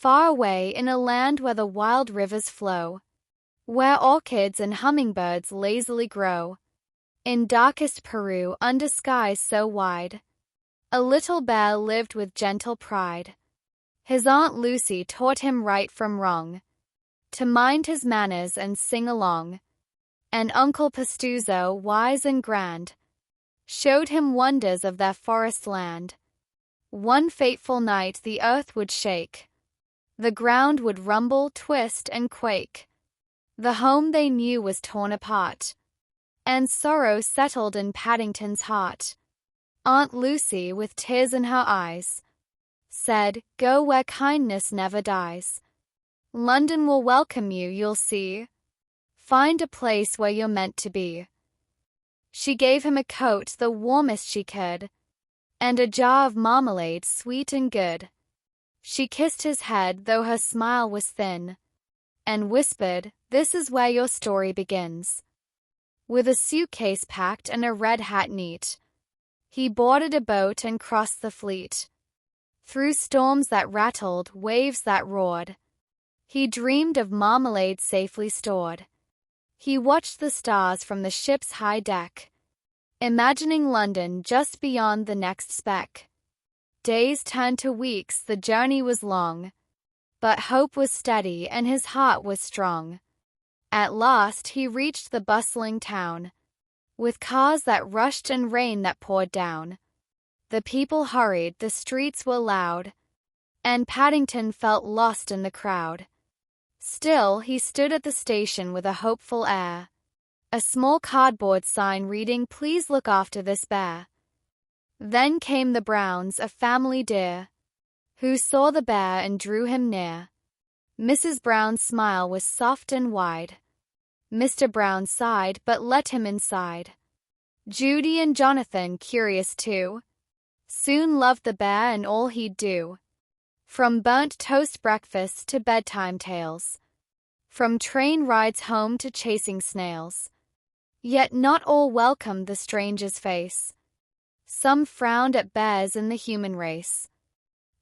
far away in a land where the wild rivers flow, where orchids and hummingbirds lazily grow, in darkest Peru under skies so wide, a little bear lived with gentle pride. His Aunt Lucy taught him right from wrong, to mind his manners and sing along, and Uncle Pastuzo, wise and grand, showed him wonders of their forest land. One fateful night the earth would shake, the ground would rumble, twist, and quake. The home they knew was torn apart, and sorrow settled in Paddington's heart. Aunt Lucy, with tears in her eyes, said, "Go where kindness never dies. London will welcome you, you'll see. Find a place where you're meant to be." She gave him a coat, the warmest she could, and a jar of marmalade, sweet and good. She kissed his head, though her smile was thin, and whispered, "This is where your story begins." With a suitcase packed and a red hat neat, he boarded a boat and crossed the fleet. Through storms that rattled, waves that roared, he dreamed of marmalade safely stored. He watched the stars from the ship's high deck, imagining London just beyond the next speck. Days turned to weeks, the journey was long, but hope was steady and his heart was strong. At last he reached the bustling town, with cars that rushed and rain that poured down. The people hurried, the streets were loud, and Paddington felt lost in the crowd. Still, he stood at the station with a hopeful air, a small cardboard sign reading, "Please look after this bear." Then came the Browns, a family dear, who saw the bear and drew him near. Mrs. Brown's smile was soft and wide. Mr. Brown sighed, but let him inside. Judy and Jonathan, curious too, soon loved the bear and all he'd do. From burnt toast breakfasts to bedtime tales, from train rides home to chasing snails. Yet not all welcomed the stranger's face. Some frowned at bears in the human race,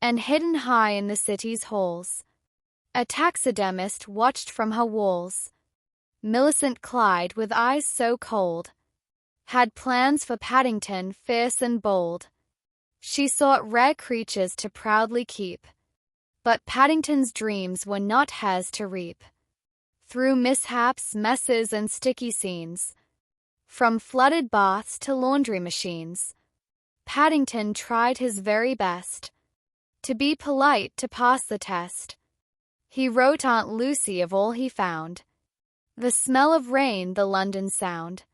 and hidden high in the city's halls, a taxidermist watched from her walls. Millicent Clyde, with eyes so cold, had plans for Paddington, fierce and bold. She sought rare creatures to proudly keep, but Paddington's dreams were not hers to reap. Through mishaps, messes, and sticky scenes, from flooded baths to laundry machines, Paddington tried his very best to be polite, to pass the test. He wrote Aunt Lucy of all he found, the smell of rain, the London sound.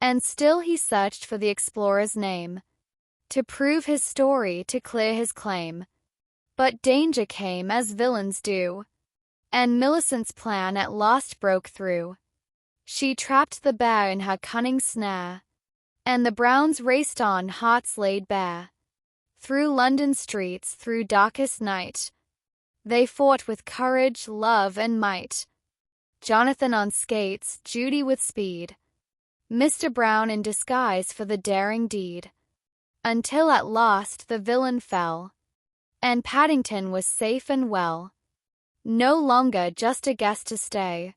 And still he searched for the explorer's name, to prove his story, to clear his claim. But danger came, as villains do, and Millicent's plan at last broke through. She trapped the bear in her cunning snare, and the Browns raced on, hearts laid bare. Through London streets, through darkest night, they fought with courage, love, and might. Jonathan on skates, Judy with speed, Mr. Brown in disguise for the daring deed, until at last the villain fell, and Paddington was safe and well. No longer just a guest to stay,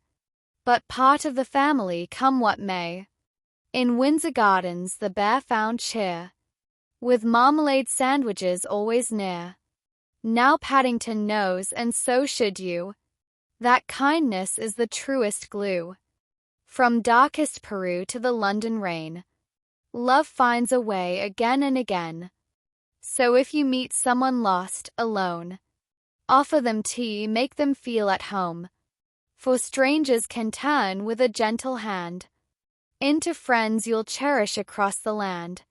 but part of the family, come what may. In Windsor Gardens the bear found cheer, with marmalade sandwiches always near. Now Paddington knows, and so should you, that kindness is the truest glue. From darkest Peru to the London rain, love finds a way again and again. So if you meet someone lost, alone, offer them tea, make them feel at home, for strangers can turn with a gentle hand into friends you'll cherish across the land.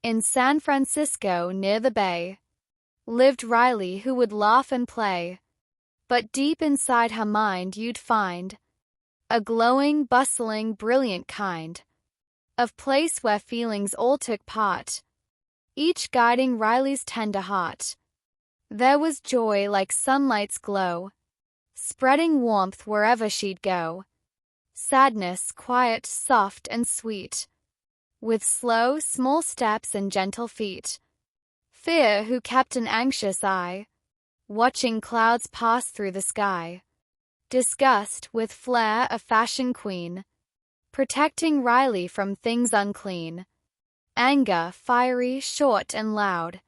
In San Francisco near the bay, lived Riley who would laugh and play. But deep inside her mind you'd find a glowing, bustling, brilliant kind of place where feelings all took part, each guiding Riley's tender heart. There was joy like sunlight's glow, spreading warmth wherever she'd go. Sadness, quiet, soft, and sweet, with slow, small steps and gentle feet. Fear, who kept an anxious eye, watching clouds pass through the sky. Disgust, with flair, a fashion queen, protecting Riley from things unclean. Anger, fiery, short, and loud,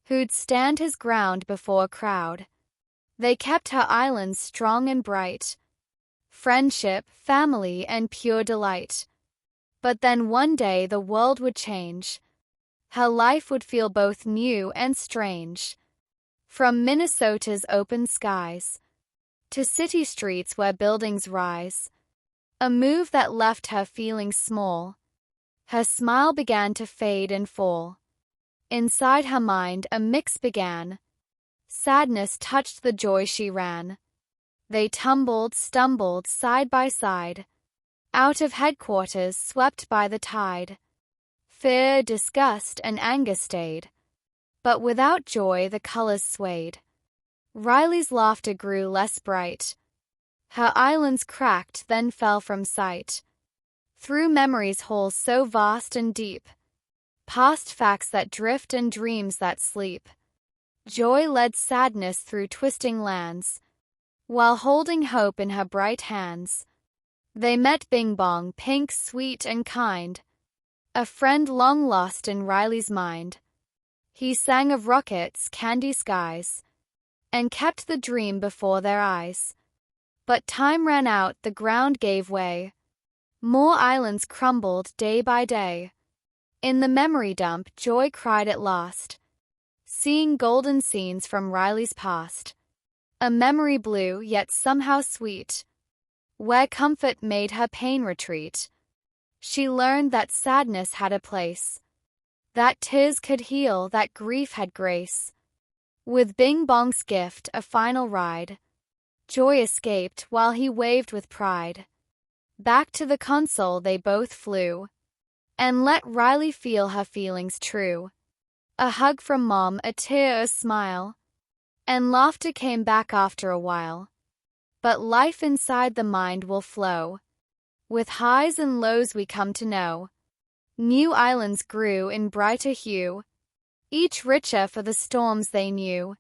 who'd stand his ground before a crowd. They kept her island strong and bright, friendship, family, and pure delight. But then one day the world would change. Her life would feel both new and strange. From Minnesota's open skies to city streets where buildings rise, a move that left her feeling small. Her smile began to fade and fall. Inside her mind a mix began. Sadness touched the joy she ran. They tumbled, stumbled, side by side, out of headquarters swept by the tide. Fear, disgust, and anger stayed, but without joy the colors swayed. Riley's laughter grew less bright. Her islands cracked, then fell from sight. Through memory's holes so vast and deep, past facts that drift and dreams that sleep. Joy led sadness through twisting lands, while holding hope in her bright hands. They met Bing Bong, pink, sweet, and kind, a friend long lost in Riley's mind. He sang of rockets, candy skies, and kept the dream before their eyes. But time ran out, the ground gave way. More islands crumbled day by day. In the memory dump, Joy cried at last, seeing golden scenes from Riley's past. A memory blue, yet somehow sweet, where comfort made her pain retreat. She learned that sadness had a place, that tears could heal, that grief had grace. With Bing Bong's gift, a final ride, Joy escaped while he waved with pride. Back to the console they both flew, and let Riley feel her feelings true. A hug from Mom, a tear, a smile, and laughter came back after a while. But life inside the mind will flow, with highs and lows we come to know. New islands grew in brighter hue, each richer for the storms they knew.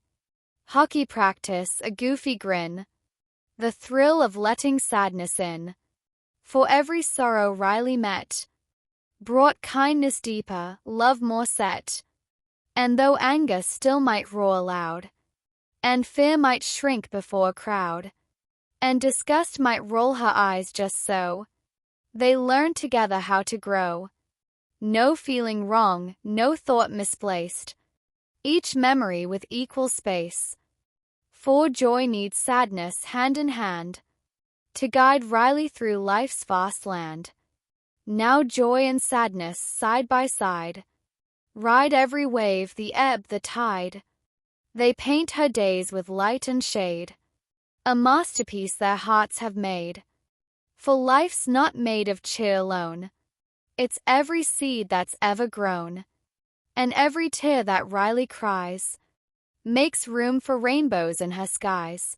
Hockey practice, a goofy grin, the thrill of letting sadness in. For every sorrow Riley met brought kindness deeper, love more set. And though anger still might roar loud, and fear might shrink before a crowd, and disgust might roll her eyes just so, they learned together how to grow. No feeling wrong, no thought misplaced, each memory with equal space. For joy needs sadness hand in hand, to guide Riley through life's vast land. Now joy and sadness side by side, ride every wave, the ebb, the tide. They paint her days with light and shade, a masterpiece their hearts have made. For life's not made of cheer alone, it's every seed that's ever grown, and every tear that Riley cries makes room for rainbows in her skies.